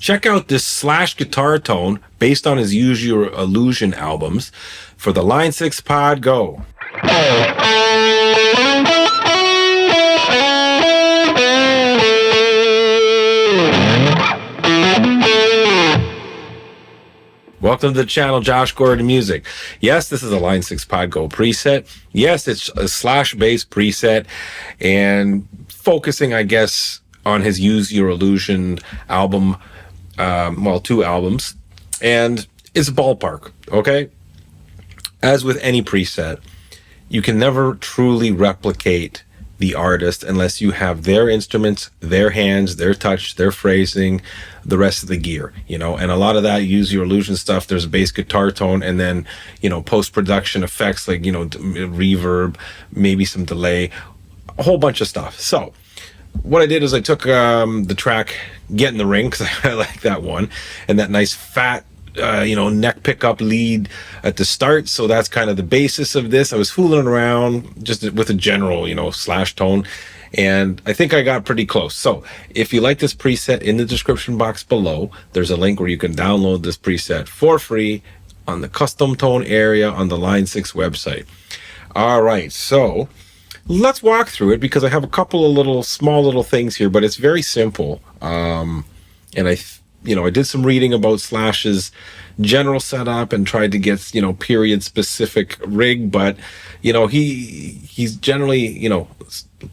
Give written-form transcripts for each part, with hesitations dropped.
Check out this Slash guitar tone based on his Use Your Illusion albums for the Line 6 Pod Go. Welcome to the channel, Josh Gordon Music. Yes, this is a Line 6 Pod Go preset. Yes, it's a Slash-based preset and focusing, I guess, on his Use Your Illusion album, well, 2 albums, and it's a ballpark, okay? As with any preset, you can never truly replicate the artist unless you have their instruments, their hands, their touch, their phrasing, the rest of the gear, you know. And a lot of that Use Your Illusion stuff, there's a bass guitar tone and then, you know, post-production effects like, you know, reverb, maybe some delay, a whole bunch of stuff. So what I did is I took the track Get in the Ring, because I like that one, and that nice fat you know, neck pickup lead at the start. So that's kind of the basis of this. I was fooling around just with a general, you know, Slash tone, and I think I got pretty close. So if you like this preset, in the description box below, there's a link where you can download this preset for free on the custom tone area on the Line 6 website. All right, so let's walk through it because I have a couple of small little things here, but it's very simple. And I did some reading about Slash's general setup and tried to get, you know, period specific rig, but, you know, he's generally, you know,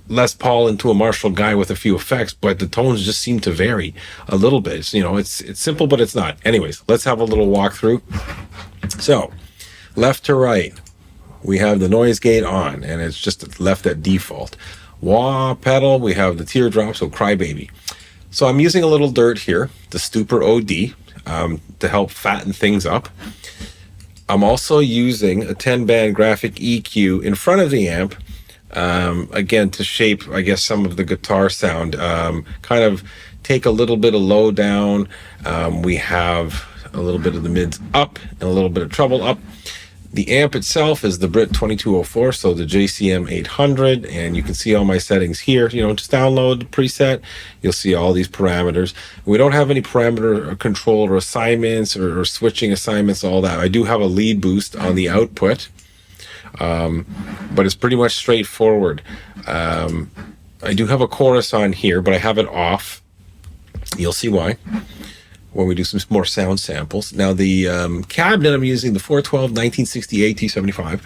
Les Paul into a Marshall guy with a few effects, but the tones just seem to vary a little bit. It's, you know, it's simple, but it's not. Anyways, let's have a little walkthrough. So left to right, we have the noise gate on, and it's just left at default. Wah pedal, we have the teardrop, so Crybaby. So I'm using a little dirt here, the Stuper OD, to help fatten things up. I'm also using a 10-band graphic EQ in front of the amp, again, to shape, I guess, some of the guitar sound. Kind of take a little bit of low down. We have a little bit of the mids up and a little bit of treble up. The amp itself is the Brit 2204, so the JCM 800, and you can see all my settings here. You know, just download the preset. You'll see all these parameters. We don't have any parameter control or assignments or switching assignments, all that. I do have a lead boost on the output, but it's pretty much straightforward. I do have a chorus on here, but I have it off. You'll see why when we do some more sound samples. Now the cabinet I'm using, the 412 1960 AT75,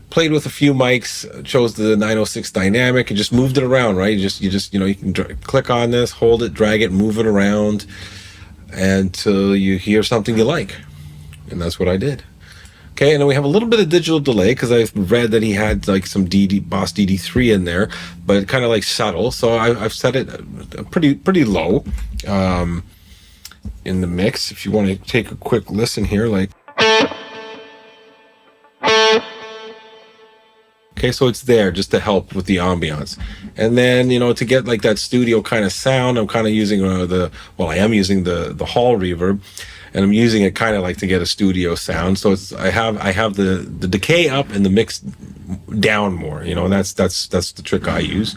played with a few mics, chose the 906 dynamic and just moved it around, right? You just you know, you can click on this, hold it, drag it, move it around until you hear something you like. And that's what I did. Okay, and then we have a little bit of digital delay because I read that he had like some Boss DD3 in there, but kind of like subtle. So I've set it pretty low. In the mix, if you want to take a quick listen here, like, okay, so it's there just to help with the ambiance. And then, you know, to get like that studio kind of sound, I'm kind of using I am using the hall reverb, and I'm using it kind of like to get a studio sound. So it's I have the decay up and the mix down more, you know, and that's the trick I use.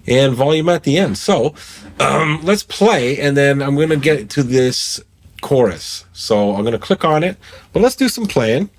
And volume at the end. So let's play, and then I'm going to get to this chorus. So I'm going to click on it, but let's do some playing.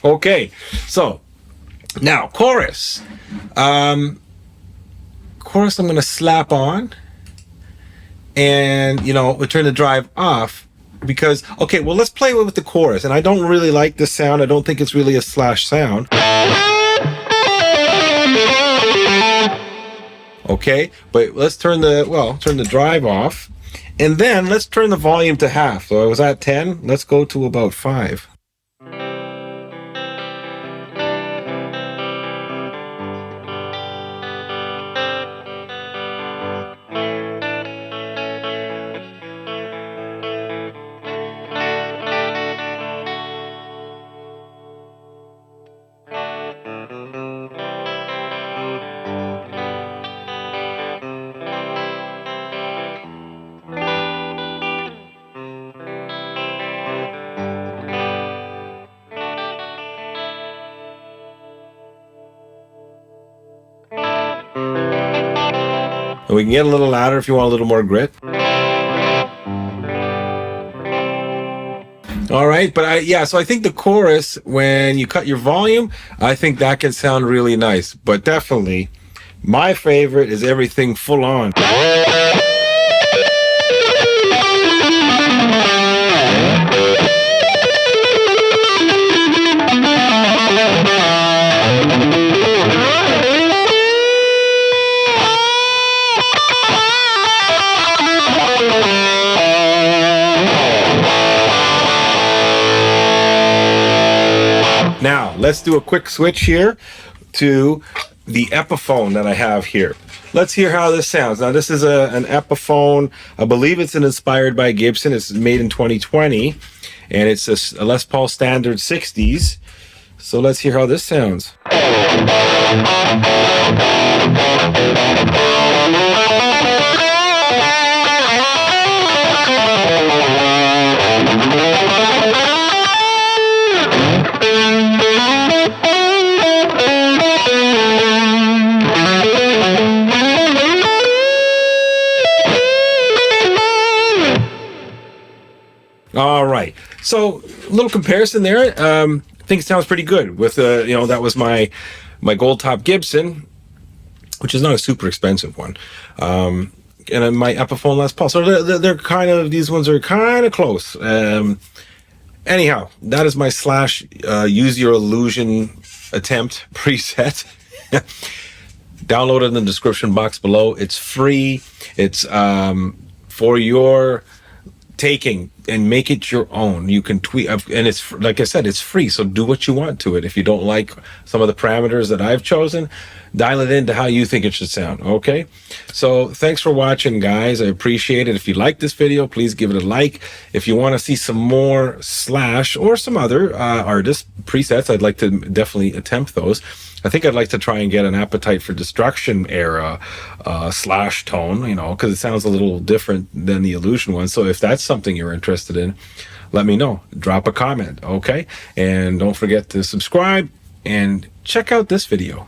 Okay, so now chorus. Chorus I'm going to slap on, and, you know, we turn the drive off because, okay, well, let's play with the chorus. And I don't really like this sound. I don't think it's really a Slash sound. Okay, but let's turn the drive off, and then let's turn the volume to half. So I was at 10. Let's go to about 5. And we can get a little louder if you want a little more grit. All right, but so I think the chorus, when you cut your volume, I think that can sound really nice. But definitely, my favorite is everything full on. Now, let's do a quick switch here to the Epiphone that I have here. Let's hear how this sounds. Now, this is an Epiphone. I believe it's inspired by Gibson. It's made in 2020, and it's a Les Paul Standard 60s. So let's hear how this sounds. All right, so a little comparison there. I think it sounds pretty good with that was my gold top Gibson, which is not a super expensive one, and my Epiphone Les Paul. So they're kind of, these ones are kind of close. Anyhow, that is my Slash Use Your Illusion attempt preset. Download it in the description box below. It's free. It's for your taking, and make it your own. You can tweak, and it's, like I said, it's free, so do what you want to it. If you don't like some of the parameters that I've chosen, dial it into how you think it should sound. Okay, so thanks for watching, guys. I appreciate it. If you like this video, please give it a like. If you want to see some more Slash or some other artist presets, I'd like to definitely attempt those. I think I'd like to try and get an Appetite for Destruction era Slash tone, because it sounds a little different than the Illusion one. So if that's something you're interested in, let me know. Drop a comment, okay? And don't forget to subscribe and check out this video.